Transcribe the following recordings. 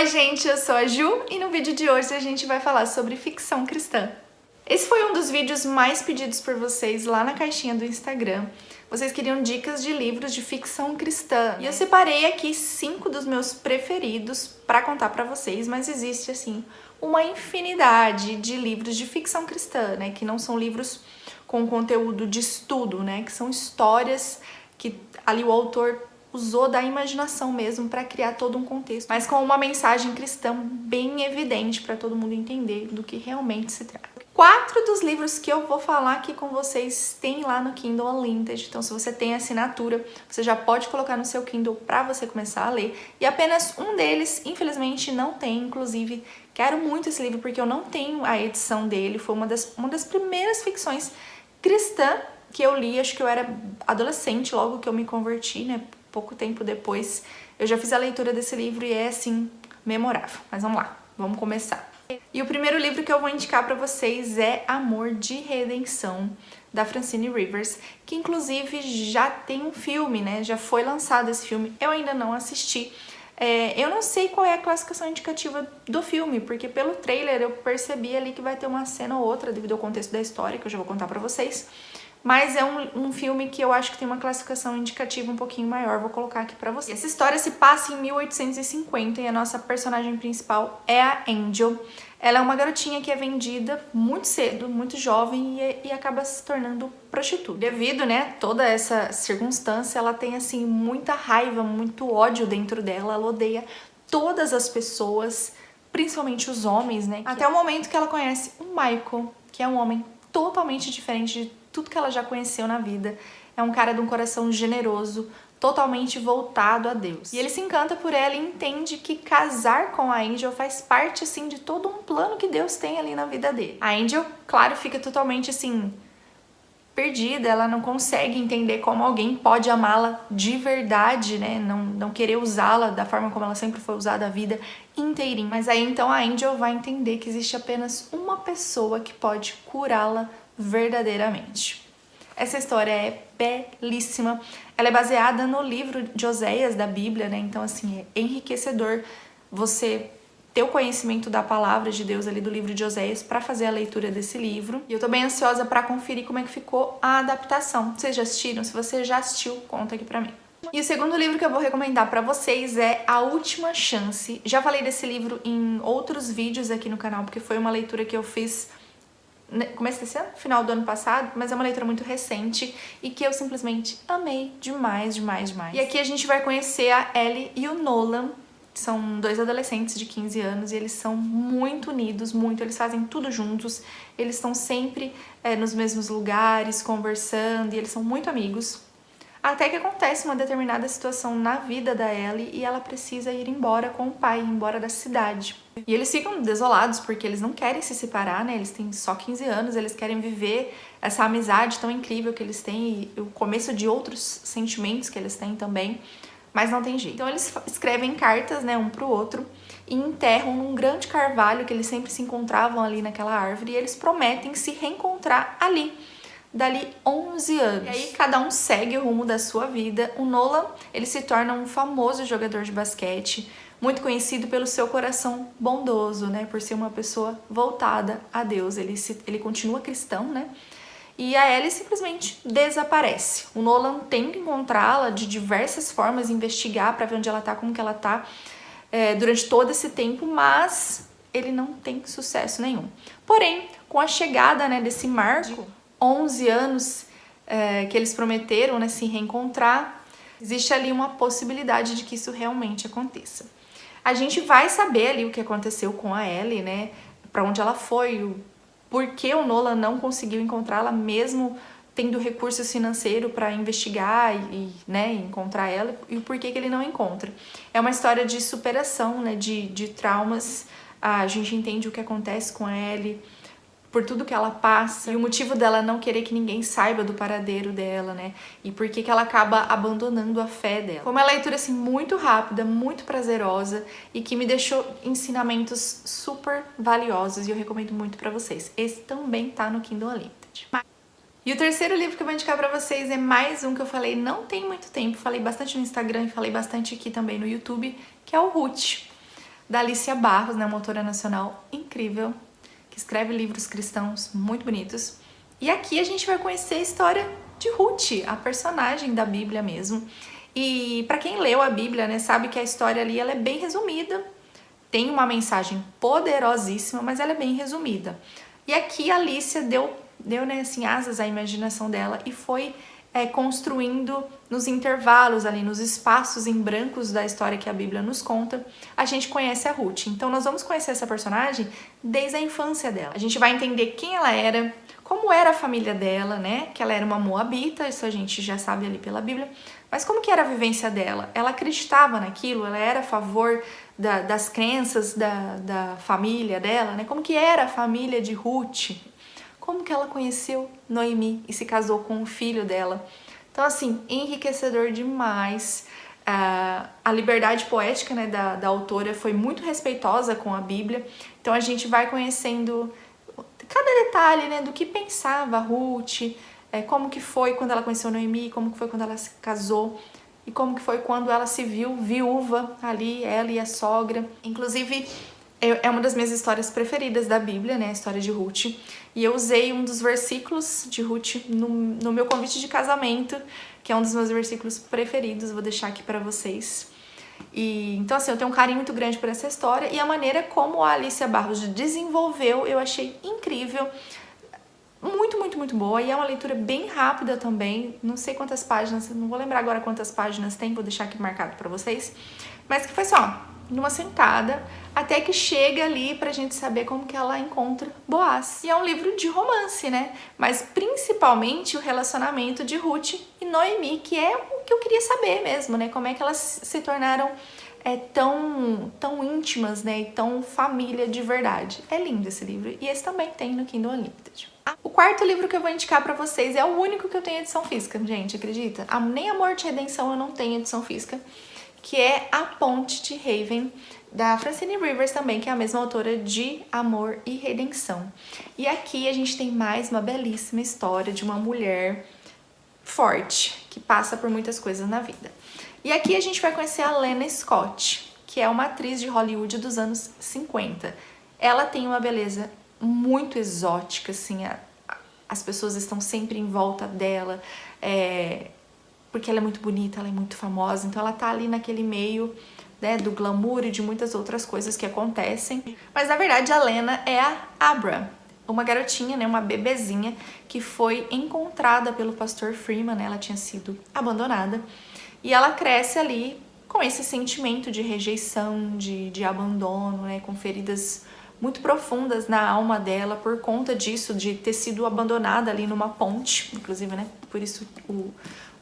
Oi gente, eu sou a Ju e no vídeo de hoje a gente vai falar sobre ficção cristã. Esse foi um dos vídeos mais pedidos por vocês lá na caixinha do Instagram. Vocês queriam dicas de livros de ficção cristã. E eu separei aqui 5 dos meus preferidos para contar para vocês, mas existe assim uma infinidade de livros de ficção cristã, né, que não são livros com conteúdo de estudo, né, que são histórias que ali o autor usou da imaginação mesmo para criar todo um contexto, mas com uma mensagem cristã bem evidente para todo mundo entender do que realmente se trata. 4 dos livros que eu vou falar aqui com vocês tem lá no Kindle Unlimited, então se você tem assinatura, você já pode colocar no seu Kindle para você começar a ler, e apenas um deles, infelizmente, não tem, inclusive, quero muito esse livro porque eu não tenho a edição dele, foi uma das primeiras ficções cristã que eu li, acho que eu era adolescente logo que eu me converti, né? Pouco tempo depois, eu já fiz a leitura desse livro e é, assim, memorável. Mas vamos lá, vamos começar. E o primeiro livro que eu vou indicar para vocês é Amor de Redenção, da Francine Rivers, que inclusive já tem um filme, né? Já foi lançado esse filme, eu ainda não assisti. Eu não sei qual é a classificação indicativa do filme, porque pelo trailer eu percebi ali que vai ter uma cena ou outra devido ao contexto da história, que eu já vou contar pra vocês. Mas é um filme que eu acho que tem uma classificação indicativa um pouquinho maior, vou colocar aqui pra vocês. Essa história se passa em 1850 e a nossa personagem principal é a Angel. Ela é uma garotinha que é vendida muito cedo, muito jovem e acaba se tornando prostituta. Devido, né, toda essa circunstância, ela tem assim muita raiva, muito ódio dentro dela, ela odeia todas as pessoas, principalmente os homens, né? Até o momento que ela conhece o Michael, que é um homem totalmente diferente de tudo que ela já conheceu na vida. É um cara de um coração generoso, totalmente voltado a Deus. E ele se encanta por ela e entende que casar com a Angel faz parte, assim, de todo um plano que Deus tem ali na vida dele. A Angel, claro, fica totalmente, assim, perdida. Ela não consegue entender como alguém pode amá-la de verdade, né? Não querer usá-la da forma como ela sempre foi usada a vida inteirinha. Mas aí, então, a Angel vai entender que existe apenas uma pessoa que pode curá-la verdadeiramente. Essa história é belíssima. Ela é baseada no livro de Oséias da Bíblia, né? Então, assim, é enriquecedor você ter o conhecimento da palavra de Deus ali do livro de Oséias para fazer a leitura desse livro. E eu tô bem ansiosa para conferir como é que ficou a adaptação. Vocês já assistiram? Se você já assistiu, conta aqui pra mim. E o segundo livro que eu vou recomendar para vocês é A Última Chance. Já falei desse livro em outros vídeos aqui no canal, porque foi uma leitura que eu fiz começo desse ano, final do ano passado, mas é uma leitura muito recente e que eu simplesmente amei demais, demais, demais. E aqui a gente vai conhecer a Ellie e o Nolan, que são 2 adolescentes de 15 anos e eles são muito unidos, muito, eles fazem tudo juntos, eles estão sempre nos mesmos lugares, conversando, e eles são muito amigos. Até que acontece uma determinada situação na vida da Ellie e ela precisa ir embora com o pai, embora da cidade. E eles ficam desolados porque eles não querem se separar, né? Eles têm só 15 anos, eles querem viver essa amizade tão incrível que eles têm e o começo de outros sentimentos que eles têm também, mas não tem jeito. Então eles escrevem cartas, né, um pro outro e enterram num grande carvalho que eles sempre se encontravam ali naquela árvore e eles prometem se reencontrar ali. Dali 11 anos. E aí cada um segue o rumo da sua vida. O Nolan, ele se torna um famoso jogador de basquete, muito conhecido pelo seu coração bondoso, né? Por ser uma pessoa voltada a Deus. Ele continua cristão, né? E a Ellie simplesmente desaparece. O Nolan tenta encontrá-la de diversas formas, investigar para ver onde ela tá, como que ela tá, durante todo esse tempo, mas ele não tem sucesso nenhum. Porém, com a chegada, né, desse marco, 11 anos que eles prometeram, né, se reencontrar, existe ali uma possibilidade de que isso realmente aconteça. A gente vai saber ali o que aconteceu com a Ellie, né, para onde ela foi, por que o Nolan não conseguiu encontrá-la mesmo tendo recursos financeiros para investigar né, encontrar ela, e o porquê que ele não encontra. É uma história de superação, né, de traumas. A gente entende o que acontece com a Ellie, por tudo que ela passa, e o motivo dela não querer que ninguém saiba do paradeiro dela, né? E por que ela acaba abandonando a fé dela. Foi uma leitura, assim, muito rápida, muito prazerosa e que me deixou ensinamentos super valiosos e eu recomendo muito pra vocês. Esse também tá no Kindle Unlimited. E o terceiro livro que eu vou indicar pra vocês é mais um que eu falei não tem muito tempo, falei bastante no Instagram e falei bastante aqui também no YouTube, que é o Ruth, da Alicia Barros, né, uma autora nacional incrível, que escreve livros cristãos muito bonitos. E aqui a gente vai conhecer a história de Ruth, a personagem da Bíblia mesmo. E para quem leu a Bíblia, né, sabe que a história ali ela é bem resumida, tem uma mensagem poderosíssima, mas ela é bem resumida. E aqui a Alicia deu né, assim, asas à imaginação dela e foi construindo nos intervalos ali, nos espaços em brancos da história que a Bíblia nos conta, a gente conhece a Ruth. Então nós vamos conhecer essa personagem desde a infância dela. A gente vai entender quem ela era, como era a família dela, né? Que ela era uma moabita, isso a gente já sabe ali pela Bíblia. Mas como que era a vivência dela? Ela acreditava naquilo? Ela era a favor das crenças da família dela, né? Como que era a família de Ruth? Como que ela conheceu Noemi e se casou com o filho dela? Então, assim, enriquecedor demais. A liberdade poética, né, da autora foi muito respeitosa com a Bíblia. Então, a gente vai conhecendo cada detalhe, né, do que pensava Ruth, como que foi quando ela conheceu Noemi, como que foi quando ela se casou e como que foi quando ela se viu viúva ali, ela e a sogra. Inclusive, é uma das minhas histórias preferidas da Bíblia, né, a história de Ruth. E eu usei um dos versículos de Ruth no meu convite de casamento, que é um dos meus versículos preferidos, vou deixar aqui pra vocês. E então, assim, eu tenho um carinho muito grande por essa história e a maneira como a Alicia Barros desenvolveu, eu achei incrível. Muito, muito, muito boa. E é uma leitura bem rápida também. Não sei quantas páginas, não vou lembrar agora quantas páginas tem, vou deixar aqui marcado pra vocês. Mas que foi só numa sentada, até que chega ali pra gente saber como que ela encontra Boaz. E é um livro de romance, né? Mas principalmente o relacionamento de Ruth e Noemi, que é o que eu queria saber mesmo, né? Como é que elas se tornaram tão íntimas, né? E tão família de verdade. É lindo esse livro. E esse também tem no Kindle Unlimited. O quarto livro que eu vou indicar pra vocês é o único que eu tenho edição física, gente, acredita? Nem A Morte e Redenção eu não tenho edição física, que é A Ponte de Haven, da Francine Rivers também, que é a mesma autora de Amor e Redenção. E aqui a gente tem mais uma belíssima história de uma mulher forte, que passa por muitas coisas na vida. E aqui a gente vai conhecer a Lena Scott, que é uma atriz de Hollywood dos anos 50. Ela tem uma beleza muito exótica, assim, as pessoas estão sempre em volta dela, porque ela é muito bonita, ela é muito famosa, então ela tá ali naquele meio, né, do glamour e de muitas outras coisas que acontecem. Mas na verdade a Lena é a Abra, uma garotinha, né, uma bebezinha que foi encontrada pelo pastor Freeman, né, ela tinha sido abandonada, e ela cresce ali com esse sentimento de rejeição, de abandono, né, com feridas muito profundas na alma dela por conta disso, de ter sido abandonada ali numa ponte, inclusive, né, por isso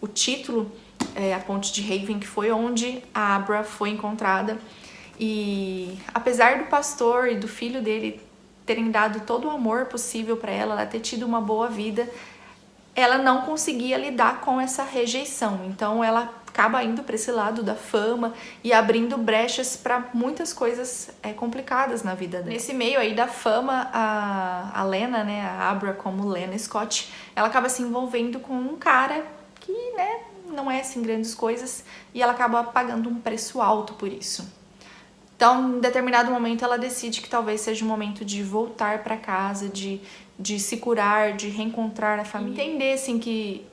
o título é A Ponte de Haven, que foi onde a Abra foi encontrada. E apesar do pastor e do filho dele terem dado todo o amor possível para ela ter tido uma boa vida, ela não conseguia lidar com essa rejeição. Então ela acaba indo para esse lado da fama e abrindo brechas para muitas coisas complicadas na vida dela. Nesse meio aí da fama, a Lena, né, a Abra como Lena Scott, ela acaba se envolvendo com um cara que, né, não é assim grandes coisas, e ela acaba pagando um preço alto por isso. Então, em determinado momento, ela decide que talvez seja o momento de voltar para casa, de se curar, de reencontrar a família. Entender, assim, que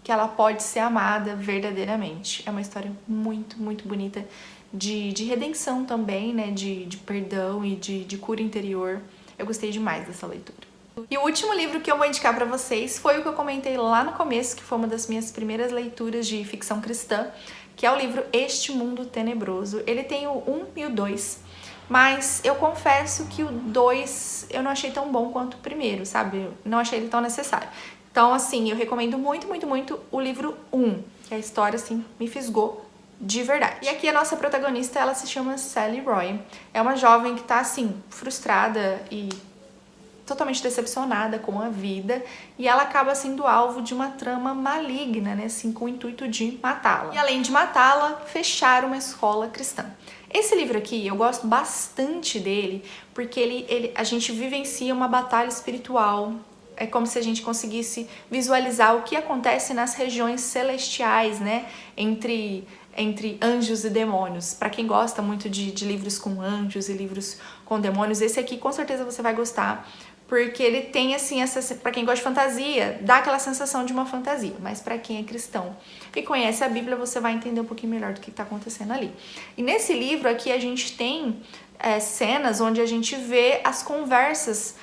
ela pode ser amada verdadeiramente. É uma história muito, muito bonita de redenção também, né, de perdão e de cura interior. Eu gostei demais dessa leitura. E o último livro que eu vou indicar pra vocês foi o que eu comentei lá no começo, que foi uma das minhas primeiras leituras de ficção cristã, que é o livro Este Mundo Tenebroso. Ele tem o 1 e o 2, mas eu confesso que o 2 eu não achei tão bom quanto o primeiro, sabe? Eu não achei ele tão necessário. Então, assim, eu recomendo muito, muito, muito o livro 1, que a história, assim, me fisgou de verdade. E aqui a nossa protagonista, ela se chama Sally Roy. É uma jovem que tá, assim, frustrada e totalmente decepcionada com a vida, e ela acaba sendo alvo de uma trama maligna, né, assim, com o intuito de matá-la. E além de matá-la, fechar uma escola cristã. Esse livro aqui, eu gosto bastante dele, porque a gente vivencia uma batalha espiritual. É como se a gente conseguisse visualizar o que acontece nas regiões celestiais, né, entre entre anjos e demônios. Para quem gosta muito de livros com anjos e livros com demônios, esse aqui com certeza você vai gostar, porque ele tem assim, para quem gosta de fantasia, dá aquela sensação de uma fantasia, mas para quem é cristão e conhece a Bíblia, você vai entender um pouquinho melhor do que está acontecendo ali. E nesse livro aqui a gente tem cenas onde a gente vê as conversas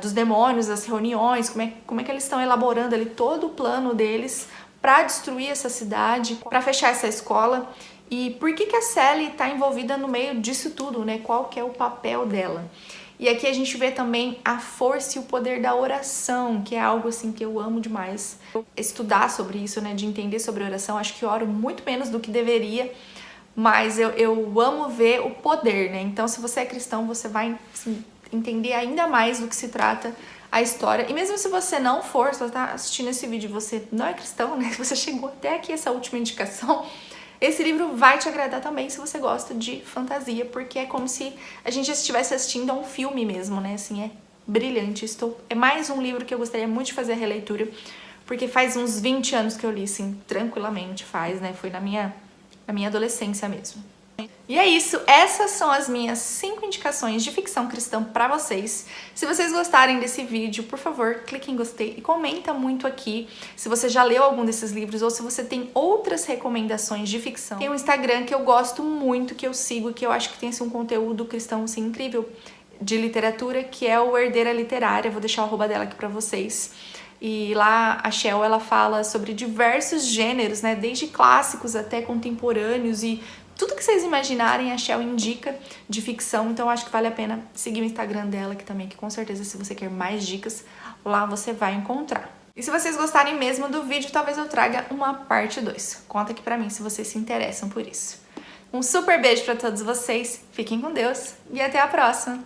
dos demônios, as reuniões, como é que eles estão elaborando ali todo o plano deles para destruir essa cidade, para fechar essa escola. E por que a Sally está envolvida no meio disso tudo, né? Qual que é o papel dela? E aqui a gente vê também a força e o poder da oração, que é algo assim que eu amo demais. Estudar sobre isso, né? De entender sobre oração, acho que eu oro muito menos do que deveria, mas eu amo ver o poder, né? Então, se você é cristão, você vai assim, entender ainda mais do que se trata a história. E mesmo se você não for, se você tá assistindo esse vídeo e você não é cristão, né? Se você chegou até aqui, essa última indicação, esse livro vai te agradar também se você gosta de fantasia, porque é como se a gente estivesse assistindo a um filme mesmo, né? Assim, é brilhante. É mais um livro que eu gostaria muito de fazer a releitura, porque faz uns 20 anos que eu li, assim, tranquilamente faz, né? Foi na minha adolescência mesmo. E é isso, essas são as minhas 5 indicações de ficção cristã pra vocês. Se vocês gostarem desse vídeo, por favor, clique em gostei e comenta muito aqui se você já leu algum desses livros ou se você tem outras recomendações de ficção. Tem um Instagram que eu gosto muito, que eu sigo, que eu acho que tem assim, um conteúdo cristão assim, incrível de literatura, que é o Herdeira Literária. Vou deixar o arroba dela aqui pra vocês. E lá a Shell, ela fala sobre diversos gêneros, né, desde clássicos até contemporâneos e tudo que vocês imaginarem a Shell indica de ficção, então eu acho que vale a pena seguir o Instagram dela aqui também, que com certeza se você quer mais dicas, lá você vai encontrar. E se vocês gostarem mesmo do vídeo, talvez eu traga uma parte 2. Conta aqui pra mim se vocês se interessam por isso. Um super beijo pra todos vocês, fiquem com Deus e até a próxima!